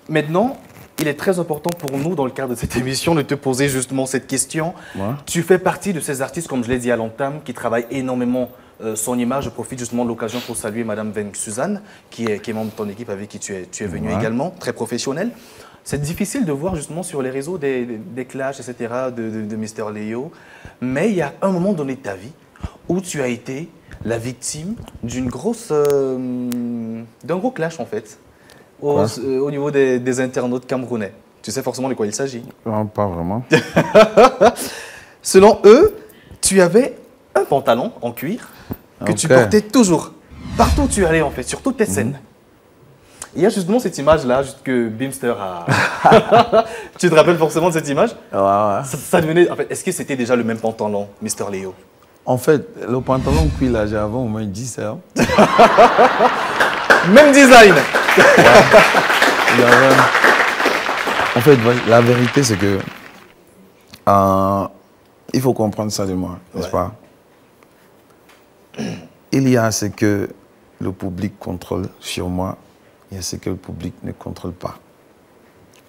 Maintenant, il est très important pour nous, dans le cadre de cette émission, de te poser justement cette question. Ouais. Tu fais partie de ces artistes, comme je l'ai dit à l'entame, qui travaillent énormément son image. Je profite justement de l'occasion pour saluer Madame Veng Suzanne, qui est membre de ton équipe avec qui tu es venu également, très professionnelle. C'est difficile de voir justement sur les réseaux des clashs, etc., de Mister Léo. Mais il y a un moment donné de ta vie où tu as été la victime d'un gros clash en fait, au niveau des internautes camerounais. Tu sais forcément de quoi il s'agit. Non, pas vraiment. Selon eux, tu avais un pantalon en cuir que tu portais toujours, partout où tu allais en fait, sur toutes tes scènes. Il y a justement cette image-là, juste que Bimster a... Tu te rappelles forcément de cette image? Ouais. Ça devenait... En fait, est-ce que c'était déjà le même pantalon, Mister Léo? En fait, le pantalon cuir là, j'avais au moins 10 heures. Même design. En fait, la vérité, c'est que il faut comprendre ça de moi, n'est-ce pas? Il y a ce que le public contrôle sur moi, il y a ce que le public ne contrôle pas.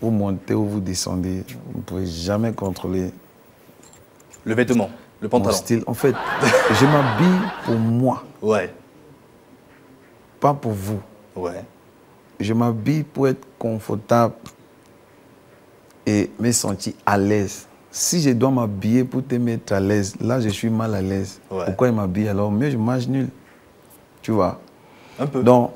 Vous montez ou vous descendez, vous ne pouvez jamais contrôler le vêtement, le pantalon. Mon style. En fait, je m'habille pour moi. Ouais. Pas pour vous. Ouais. Je m'habille pour être confortable et me sentir à l'aise. Si je dois m'habiller pour te mettre à l'aise, là je suis mal à l'aise. Ouais. Pourquoi je m'habille alors? Mieux je mange nul. Tu vois? Un peu. Donc,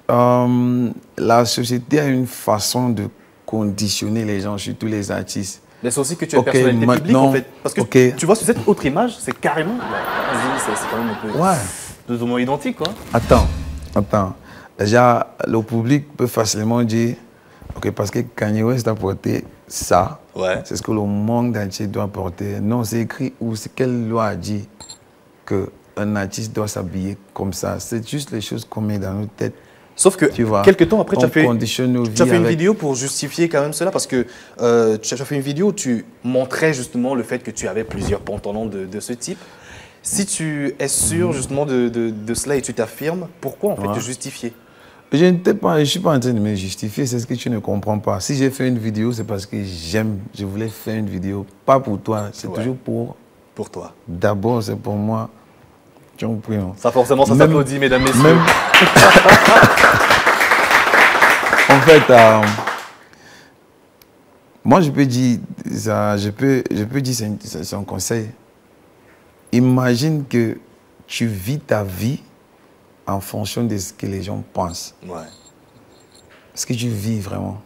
la société a une façon de conditionner les gens, surtout les artistes. Mais c'est aussi que tu es personnalité publique en fait. Parce que tu vois, sur cette autre image, c'est carrément... c'est quand même un peu... Ouais. Plus ou moins identique, quoi. Attends. Déjà, le public peut facilement dire, ok, parce que Kanye West a porté ça, c'est ce que le monde entier doit porter. Non, c'est écrit où, c'est quelle loi a dit qu'un artiste doit s'habiller comme ça. C'est juste les choses qu'on met dans nos têtes. Sauf que, quelques temps après, tu as fait une vidéo pour justifier quand même cela, parce que tu as fait une vidéo où tu montrais justement le fait que tu avais plusieurs pantalons de ce type. Si tu es sûr justement de cela et tu t'affirmes, pourquoi en fait te justifier? Je ne suis pas en train de me justifier, c'est ce que tu ne comprends pas. Si j'ai fait une vidéo, c'est parce que je voulais faire une vidéo, pas pour toi, c'est toujours pour toi. D'abord, c'est pour moi. Ça forcément, ça s'applaudit, mesdames, messieurs. En fait, moi je peux dire, je peux dire c'est un conseil. Imagine que tu vis ta vie en fonction de ce que les gens pensent. Ouais. Ce que tu vis vraiment.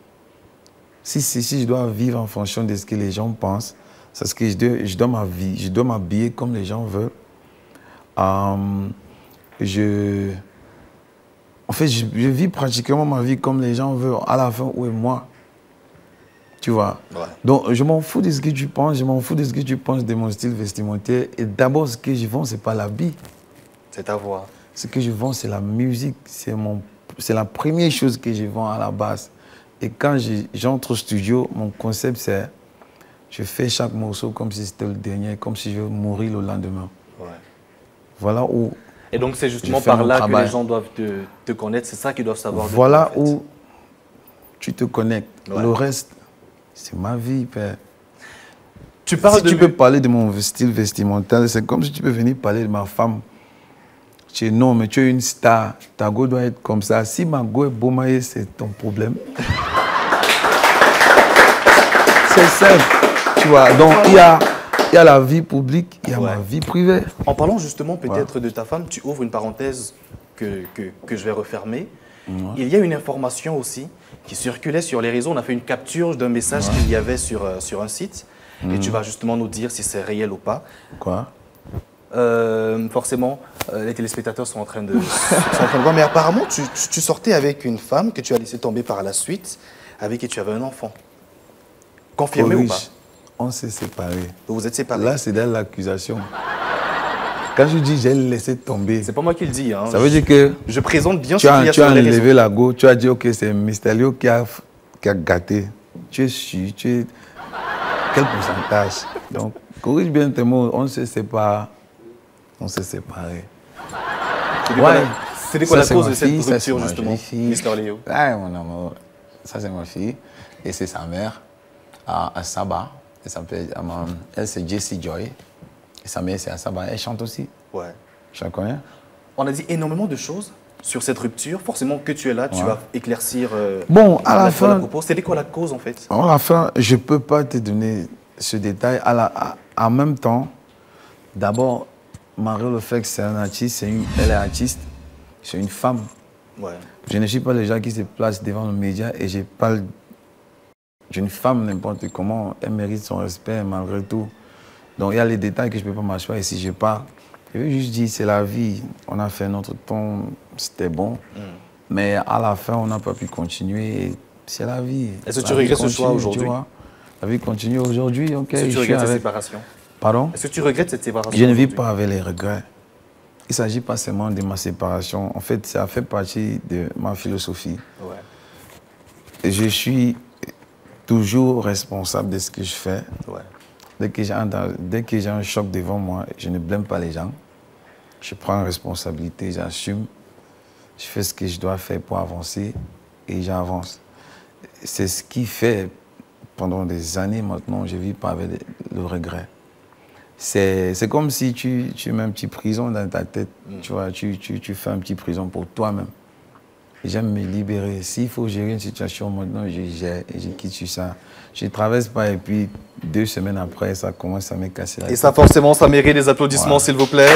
Si je dois vivre en fonction de ce que les gens pensent, c'est ce que je dois m'habiller comme les gens veulent. En fait, je vis pratiquement ma vie comme les gens veulent. À la fin, où est moi? Tu vois? Ouais. Donc, je m'en fous de ce que tu penses, je m'en fous de ce que tu penses de mon style vestimentaire. Et d'abord, ce que je vends, ce n'est pas l'habit. C'est ta voix. Ce que je vends, c'est la musique. C'est la première chose que je vends à la base. Et quand j'entre au studio, mon concept, c'est je fais chaque morceau comme si c'était le dernier, comme si je veux mourir le lendemain. Ouais. Voilà où... Et donc, c'est justement par là que les gens doivent te connaître. C'est ça qu'ils doivent savoir. Voilà où tu te connectes. Ouais. Le reste, c'est ma vie, père. Tu peux parler de mon style vestimentaire, c'est comme si tu peux venir parler de ma femme. Non, mais tu es une star. Ta go doit être comme ça. Si ma go est beaumaillée, c'est ton problème. C'est simple. Tu vois, donc il y a la vie publique, il y a ma vie privée. En parlant justement peut-être de ta femme, tu ouvres une parenthèse que je vais refermer. Il y a une information aussi qui circulait sur les réseaux. On a fait une capture d'un message qu'il y avait sur un site. Et tu vas justement nous dire si c'est réel ou pas. Quoi? Forcément, les téléspectateurs sont en train de voir. Mais apparemment, tu sortais avec une femme que tu as laissé tomber par la suite, avec qui tu avais un enfant. Confirmé ou pas? On s'est séparés. Vous vous êtes séparés? Là, c'est dans l'accusation. Quand je dis j'ai laissé tomber, c'est pas moi qui le dis. Hein. Ça veut dire que je présente bien ce qu'il y a sur les réseaux. Tu as enlevé la go, tu as dit ok, c'est Mystérieux qui a gâté. Tu es sûr, quel pourcentage? Donc, corrige bien tes mots, on se sépare. On s'est séparés. C'était quoi la cause de cette rupture, justement, Mister Léo? Ah, mon amour. Ça, c'est ma fille. Et c'est sa mère à Saba. Elle, c'est Jessie Joy. Et sa mère, c'est à Saba. Elle chante aussi. Ouais. Je la connais. On a dit énormément de choses sur cette rupture. Forcément que tu es là, tu vas éclaircir bon, à la fin, c'était quoi la cause en fait? À la fin, je ne peux pas te donner ce détail. En même temps, d'abord, Marie Lefebvre, c'est un artiste, elle est artiste, c'est une femme. Ouais. Je ne suis pas le gens qui se placent devant les médias et je parle d'une femme n'importe comment. Elle mérite son respect malgré tout. Donc il y a les détails que je ne peux pas m'asseoir et si je parle, je veux juste dire c'est la vie. On a fait notre temps, c'était bon. Mais à la fin, on n'a pas pu continuer. C'est la vie. Est-ce que tu regrettes ce choix aujourd'hui? La vie continue aujourd'hui. Okay, est-ce que tu regrettes cette séparation? Pardon? Est-ce que tu regrettes cette séparation? Je ne vis pas avec les regrets. Il ne s'agit pas seulement de ma séparation. En fait, ça fait partie de ma philosophie. Ouais. Et je suis toujours responsable de ce que je fais. Ouais. Dès que j'ai un choc devant moi, je ne blâme pas les gens. Je prends une responsabilité, j'assume. Je fais ce que je dois faire pour avancer et j'avance. C'est ce qui fait, pendant des années maintenant, je ne vis pas avec le regret. C'est comme si tu mets un petit prison dans ta tête. Tu vois, tu fais un petit prison pour toi-même. J'aime me libérer. S'il faut gérer une situation maintenant, je gère et je quitte sur ça. Je ne traverse pas et puis 2 semaines après, ça commence à me casser la tête. Et ça, forcément, ça mérite des applaudissements, s'il vous plaît.